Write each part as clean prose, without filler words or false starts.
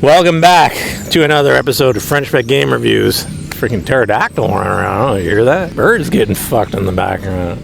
Welcome back to another episode of Frenchpet Game Reviews. Freaking pterodactyl running around. Oh, you hear that? Birds getting fucked in the background.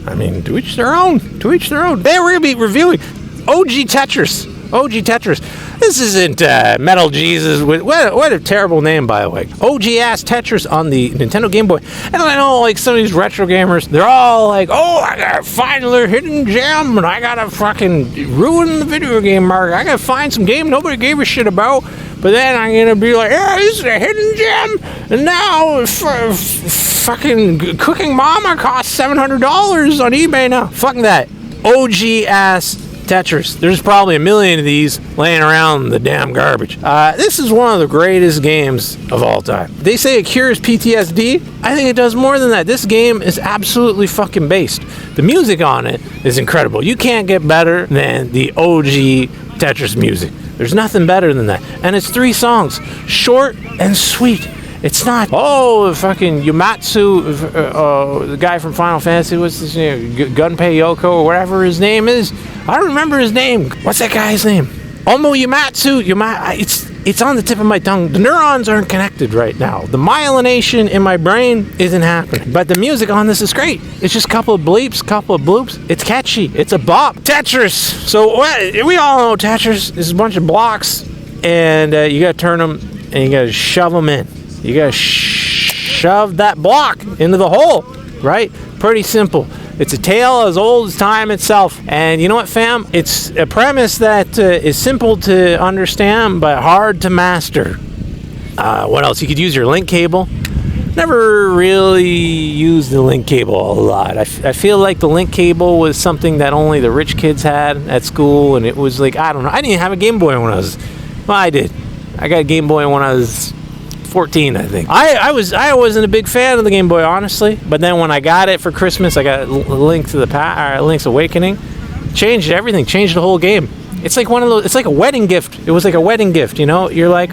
I mean, to each their own. To each their own. Today we're going to be reviewing OG Tetris. OG Tetris. This isn't Metal Jesus. What a terrible name, by the way. OG-ass Tetris on the Nintendo Game Boy. And I know, like, some of these retro gamers, they're all like, oh, I gotta find their hidden gem, and I gotta fucking ruin the video game market. I gotta find some game nobody gave a shit about. But then I'm gonna be like, yeah, this is a hidden gem, and now fucking Cooking Mama costs $700 on eBay now. Fuck that. OG-ass Tetris. There's probably a million of these laying around the damn garbage. This is one of the greatest games of all time. They say it cures PTSD. I think it does more than that. This game is absolutely fucking based. The music on it is incredible. You can't get better than the OG Tetris music. There's nothing better than that. And it's 3 songs. Short and sweet. It's not, oh, fucking Yumatsu, the guy from Final Fantasy, what's his name? Gunpei Yoko, or whatever his name is. I don't remember his name. What's that guy's name? Omo Yumatsu. It's on the tip of my tongue. The neurons aren't connected right now. The myelination in my brain isn't happening. But the music on this is great. It's just a couple of bleeps, couple of bloops. It's catchy. It's a bop. Tetris. So we all know Tetris is a bunch of blocks, and you got to turn them, and you got to shove them in. You gotta shove that block into the hole, right? Pretty simple. It's a tale as old as time itself. And you know what, fam? It's a premise that is simple to understand, but hard to master. What else? You could use your link cable. Never really used the link cable a lot. I feel like the link cable was something that only the rich kids had at school, and it was like, I don't know. I didn't even have a Game Boy when I did. I got a Game Boy when I was 14, I think. I wasn't a big fan of the Game Boy, honestly, but then when I got it for Christmas, I got Link's Awakening. Changed everything, changed the whole game. It's like one of those, it's like a wedding gift. It was like a wedding gift, you know? You're like,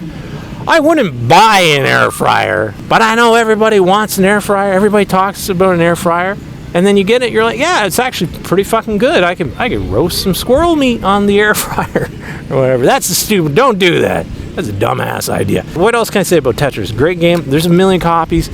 I wouldn't buy an air fryer, but I know everybody wants an air fryer. Everybody talks about an air fryer. And then you get it, you're like, yeah, it's actually pretty fucking good. I can roast some squirrel meat on the air fryer or whatever. That's stupid. Don't do that. That's a dumbass idea. What else can I say about Tetris? Great game. There's a million copies.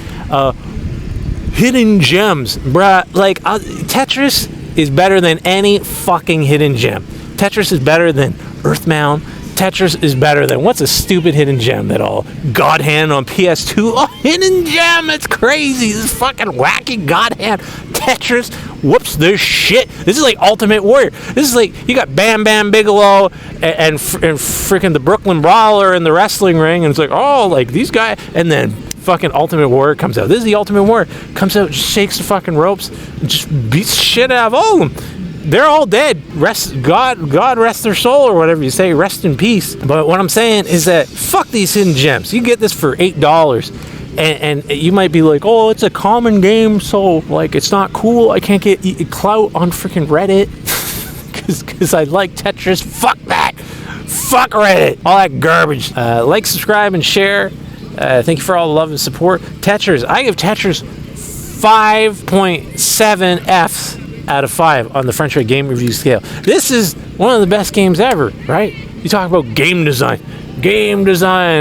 Hidden gems. Bruh, like, Tetris is better than any fucking hidden gem. Tetris is better than Earthbound. Tetris is better than, what's a stupid hidden gem that all God Hand on PS2? Oh, hidden gem, it's crazy. This fucking wacky God Hand. Tetris, whoops, this shit. This is like Ultimate Warrior. This is like, you got Bam Bam Bigelow and freaking the Brooklyn Brawler in the wrestling ring, and it's like, oh, like these guys, and then fucking Ultimate Warrior comes out. This is the Ultimate Warrior. Comes out, shakes the fucking ropes, and just beats shit out of all of them. They're all dead. God rest their soul, or whatever you say. Rest in peace. But what I'm saying is that fuck these hidden gems. You get this for $8, and you might be like, oh, it's a common game, so like it's not cool. I can't get clout on freaking Reddit because I like Tetris. Fuck that. Fuck Reddit. All that garbage. Like, subscribe, and share. Thank you for all the love and support. Tetris. I give Tetris 5.7 Fs out of 5 on the Frenchpet Game Review scale. This is one of the best games ever, right? You talk about game design.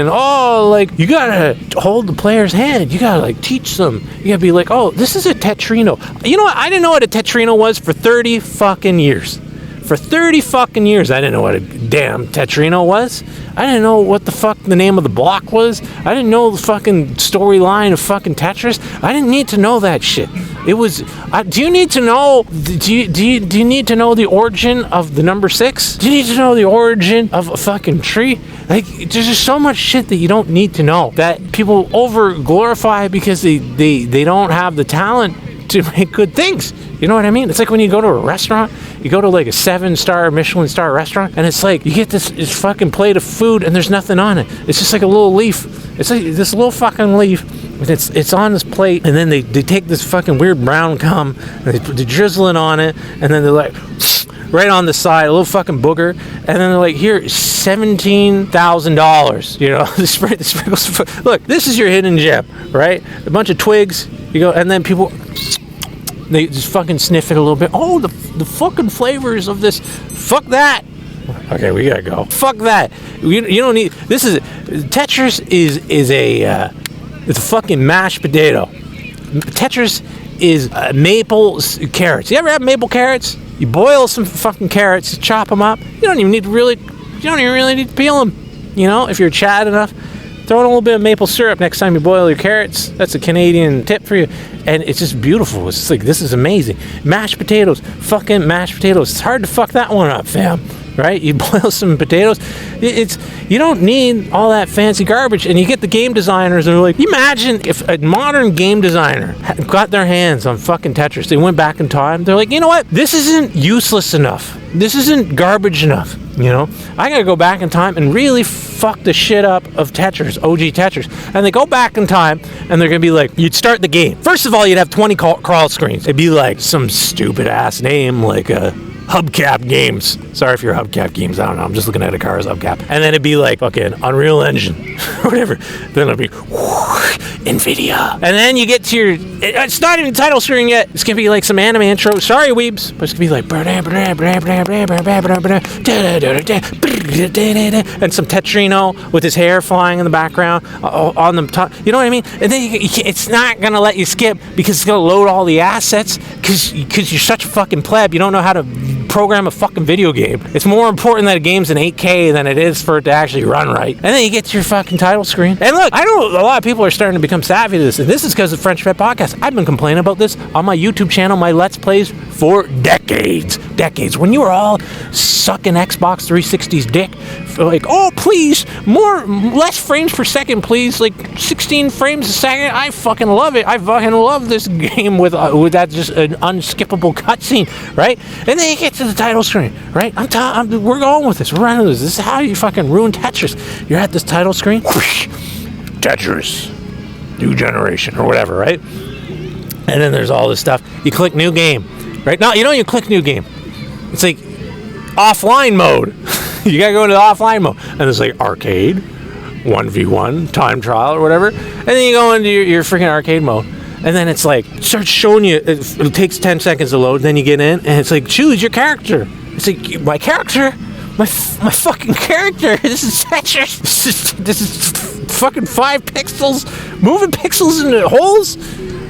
Oh, like, you gotta hold the player's hand. You gotta, like, teach them. You gotta be like, oh, this is a Tetrino. You know what? I didn't know what a Tetrino was for 30 fucking years. For 30 fucking years, I didn't know what a damn Tetrino was. I didn't know what the fuck the name of the block was. I didn't know the fucking storyline of fucking Tetris. I didn't need to know that shit. It was. Do you need to know? Do you need to know the origin of the number 6? Do you need to know the origin of a fucking tree? Like, there's just so much shit that you don't need to know that people over glorify because they don't have the talent to make good things. You know what I mean? It's like when you go to a restaurant, you go to like a 7-star Michelin star restaurant, and it's like you get this fucking plate of food and there's nothing on it. It's just like a little leaf. It's like this little fucking leaf. It's on this plate, and then they take this fucking weird brown cum and they drizzle it on it, and then they're like right on the side, a little fucking booger, and then they're like, here, $17,000. You know, the sprinkles. Look, this is your hidden gem, right? A bunch of twigs. You go, and then people, they just fucking sniff it a little bit. Oh, the fucking flavors of this. Fuck that. Okay, we gotta go. Fuck that. You don't need. This is Tetris is a it's a fucking mashed potato. Tetris is maple carrots. You ever have maple carrots? You boil some fucking carrots, chop them up. You don't even really need to peel them. You know, if you're Chad enough, throw in a little bit of maple syrup next time you boil your carrots. That's a Canadian tip for you. And it's just beautiful. It's just like, this is amazing. Mashed potatoes. Fucking mashed potatoes. It's hard to fuck that one up, fam. Right? You boil some potatoes. You don't need all that fancy garbage. And you get the game designers that are like, imagine if a modern game designer got their hands on fucking Tetris. They went back in time. They're like, you know what? This isn't useless enough. This isn't garbage enough. You know, I gotta go back in time and really fuck the shit up of Tetris, OG Tetris. And they go back in time and they're gonna be like, you'd start the game. First of all, you'd have 20 crawl screens. It'd be like some stupid ass name like Hubcap Games. Sorry if you're Hubcap Games. I don't know. I'm just looking at a car's hubcap. And then it'd be like fucking Unreal Engine or whatever. Then it'll be NVIDIA. And then you get to your... It's not even title screen yet. It's going to be like some anime intro. Sorry, weebs. But it's going to be like... And some Tetrino with his hair flying in the background on the top. You know what I mean? And then it's not going to let you skip because it's going to load all the assets because you're such a fucking pleb. You don't know how to program a fucking video game. It's more important that a game's in 8K than it is for it to actually run right. And then you get to your fucking title screen. And look, I know a lot of people are starting to become savvy to this, and this is because of Frenchpet Podcast. I've been complaining about this on my YouTube channel, my Let's Plays, for decades. When you were all sucking Xbox 360's dick, like, oh, please, less frames per second, please, like 16 frames a second. I fucking love it. I fucking love this game with that just an unskippable cutscene, right? And then you get to the title screen, right? We're going with this. We're running this. This is how you fucking ruin Tetris. You're at this title screen, whoosh, Tetris, new generation or whatever, right? And then there's all this stuff. You click new game, right? No, you click new game. It's like offline mode. You gotta go into the offline mode, and it's like arcade, 1v1, time trial or whatever. And then you go into your freaking arcade mode. And then it's like, starts showing you, it takes 10 seconds to load, then you get in, and it's like, choose your character. It's like, my character? My fucking character? This is Tetris. This is fucking 5 pixels, moving pixels into holes,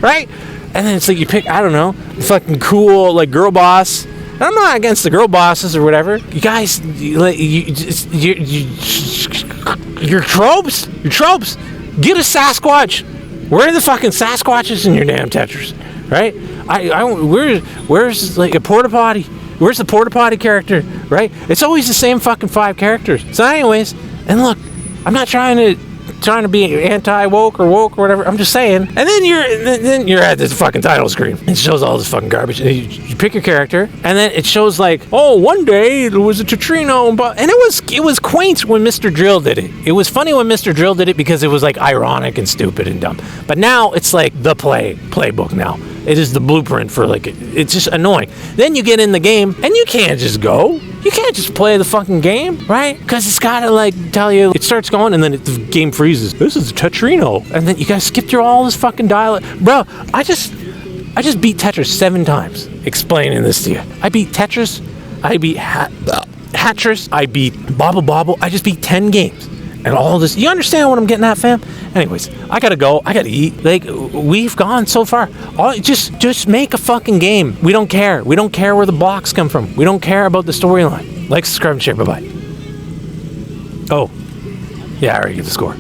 right? And then it's like, you pick, I don't know, fucking cool, like, girl boss. And I'm not against the girl bosses or whatever. You guys, your tropes. Get a Sasquatch. Where are the fucking Sasquatches in your damn Tetris, right? Where's like a porta potty? Where's the porta potty character, right? It's always the same fucking 5 characters. So anyways, and look, I'm not trying to be anti-woke or woke or whatever. I'm just saying. And then you're at this fucking title screen. It shows all this fucking garbage. And you pick your character, and then it shows like, oh, one day there was a Tetrino, and it was quaint when Mr. Drill did it. It was funny when Mr. Drill did it because it was like ironic and stupid and dumb. But now it's like the playbook now. It is the blueprint for like, it's just annoying. Then you get in the game, and you can't just go. You can't just play the fucking game, right? Because it's got to like tell you, it starts going and then the game freezes. This is Tetrino. And then you got to skip through all this fucking dialogue. Bro, I just beat Tetris 7 times explaining this to you. I beat Tetris. I beat Hatris. I beat Bobble Bobble. I just beat 10 games. And all this, you understand what I'm getting at, fam? Anyways, I gotta go. I gotta eat. Like, we've gone so far. Just make a fucking game. We don't care. We don't care where the blocks come from. We don't care about the storyline. Like, subscribe, and share. Bye-bye. Oh. Yeah, I already get the score.